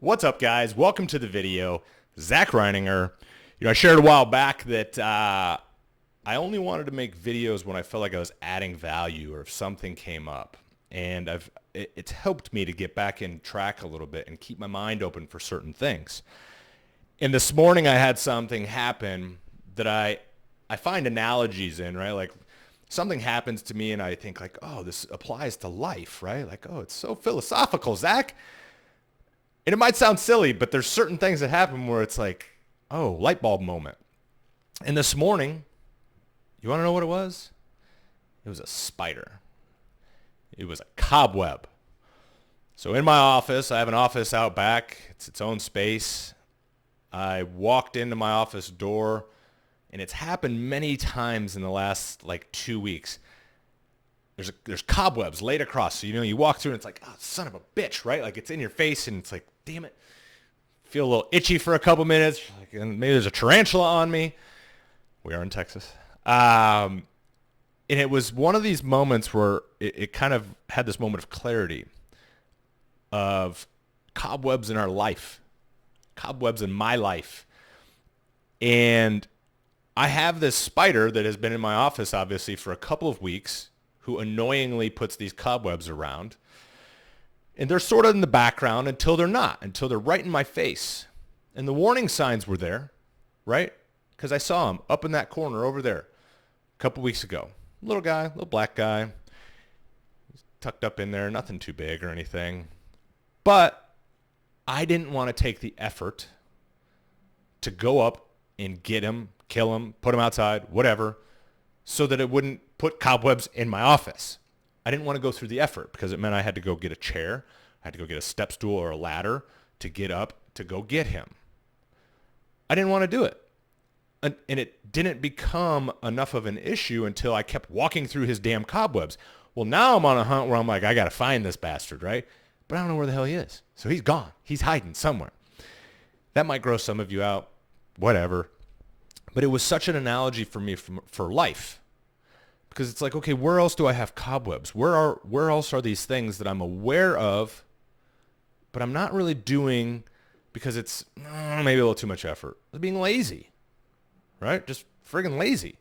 What's up, guys? Welcome to the video. Zach Reininger. I shared a while back that I only wanted to make videos when I felt like I was adding value or if something came up. And it's helped me to get back in track a little bit and keep my mind open for certain things. And this morning I had something happen that I find analogies in, right? Like something happens to me and I think like, oh, this applies to life, right? Like, oh, it's so philosophical, Zach. And it might sound silly, but there's certain things that happen where it's like, oh, light bulb moment. And this morning, you want to know what it was? It was a spider. It was a cobweb. So in my office, I have an office out back. It's its own space. I walked into my office door, and it's happened many times in the last like 2 weeks. There's cobwebs laid across. So, you walk through and it's like, oh, son of a bitch, right? Like it's in your face and it's like, damn it. Feel a little itchy for a couple minutes. And maybe there's a tarantula on me. We are in Texas. And it was one of these moments where it kind of had this moment of clarity of cobwebs in our life, cobwebs in my life. And I have this spider that has been in my office, obviously, for a couple of weeks, who annoyingly puts these cobwebs around. And they're sort of in the background until they're not, until they're right in my face. And the warning signs were there, right? Because I saw them up in that corner over there a couple weeks ago. Little guy, little black guy, tucked up in there, nothing too big or anything. But I didn't want to take the effort to go up and get him, kill him, put him outside, whatever, so that it wouldn't put cobwebs in my office. I didn't want to go through the effort because it meant I had to go get a chair. I had to go get a step stool or a ladder to get up to go get him. I didn't want to do it. And it didn't become enough of an issue until I kept walking through his damn cobwebs. Well, now I'm on a hunt where I'm like, I got to find this bastard, right? But I don't know where the hell he is. So he's gone. He's hiding somewhere. That might gross some of you out, whatever. But it was such an analogy for me for life. Because it's like, okay, where else do I have cobwebs? Where else are these things that I'm aware of, but I'm not really doing because it's maybe a little too much effort? It's being lazy, right? Just friggin' lazy.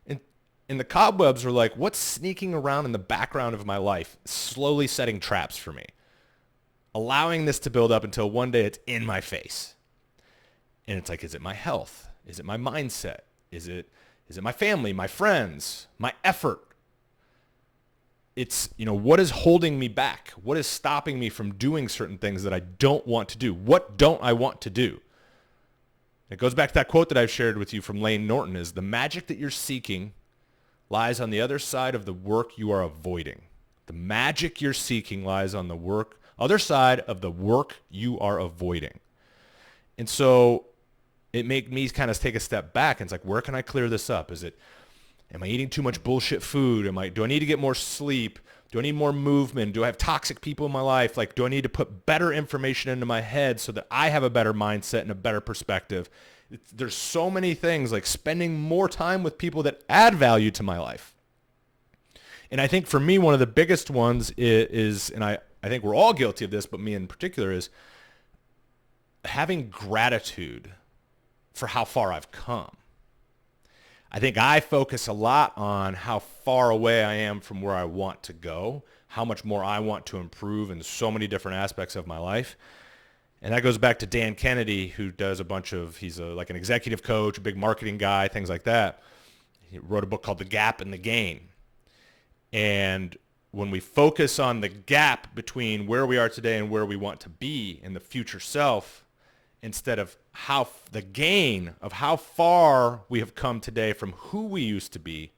And the cobwebs are like, what's sneaking around in the background of my life, slowly setting traps for me, allowing this to build up until one day it's in my face. And it's like, is it my health? Is it my mindset? Is it my family, my friends, my effort? It's, what is holding me back? What is stopping me from doing certain things that I don't want to do? What don't I want to do? It goes back to that quote that I've shared with you from Lane Norton is the magic that you're seeking lies on the other side of the work you are avoiding. The magic you're seeking lies on the other side of the work you are avoiding. And so it made me kind of take a step back and it's like, where can I clear this up? Am I eating too much bullshit food? Do I need to get more sleep? Do I need more movement? Do I have toxic people in my life? Like, do I need to put better information into my head so that I have a better mindset and a better perspective? There's so many things like spending more time with people that add value to my life. And I think for me, one of the biggest ones is and I think we're all guilty of this, but me in particular, is having gratitude for how far I've come. I think I focus a lot on how far away I am from where I want to go, how much more I want to improve in so many different aspects of my life. And that goes back to Dan Kennedy, who does he's like an executive coach, a big marketing guy, things like that. He wrote a book called The Gap and the Gain. And when we focus on the gap between where we are today and where we want to be in the future self, instead of the gain of how far we have come today from who we used to be,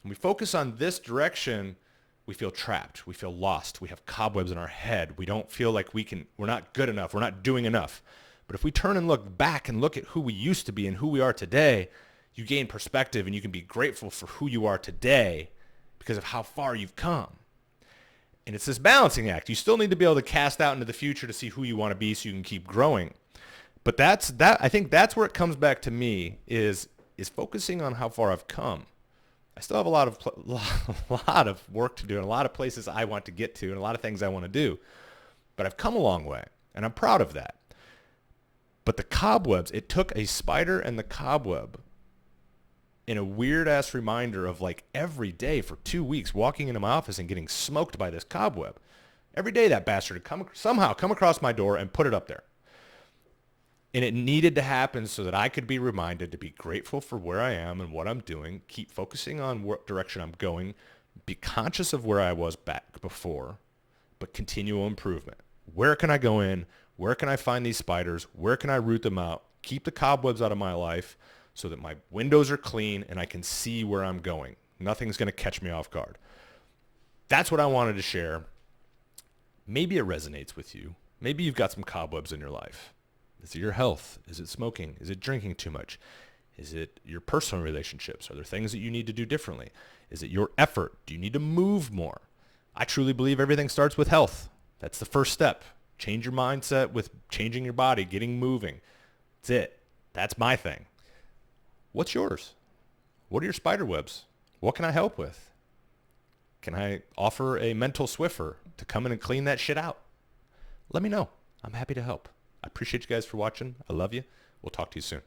when we focus on this direction, we feel trapped. We feel lost. We have cobwebs in our head. We don't feel like we're not good enough. We're not doing enough. But if we turn and look back and look at who we used to be and who we are today, you gain perspective and you can be grateful for who you are today because of how far you've come. And it's this balancing act. You still need to be able to cast out into the future to see who you want to be so you can keep growing. But I think that's where it comes back to me is focusing on how far I've come. I still have a lot of work to do and a lot of places I want to get to and a lot of things I want to do. But I've come a long way. And I'm proud of that. But the cobwebs, it took a spider and the cobweb in a weird ass reminder of like every day for 2 weeks walking into my office and getting smoked by this cobweb. Every day that bastard would somehow come across my door and put it up there. And it needed to happen so that I could be reminded to be grateful for where I am and what I'm doing, keep focusing on what direction I'm going, be conscious of where I was back before, but continual improvement. Where can I go in? Where can I find these spiders? Where can I root them out? Keep the cobwebs out of my life so that my windows are clean and I can see where I'm going. Nothing's going to catch me off guard. That's what I wanted to share. Maybe it resonates with you. Maybe you've got some cobwebs in your life. Is it your health? Is it smoking? Is it drinking too much? Is it your personal relationships? Are there things that you need to do differently? Is it your effort? Do you need to move more? I truly believe everything starts with health. That's the first step. Change your mindset with changing your body, getting moving. That's it. That's my thing. What's yours? What are your spider webs? What can I help with? Can I offer a mental Swiffer to come in and clean that shit out? Let me know. I'm happy to help. I appreciate you guys for watching. I love you. We'll talk to you soon.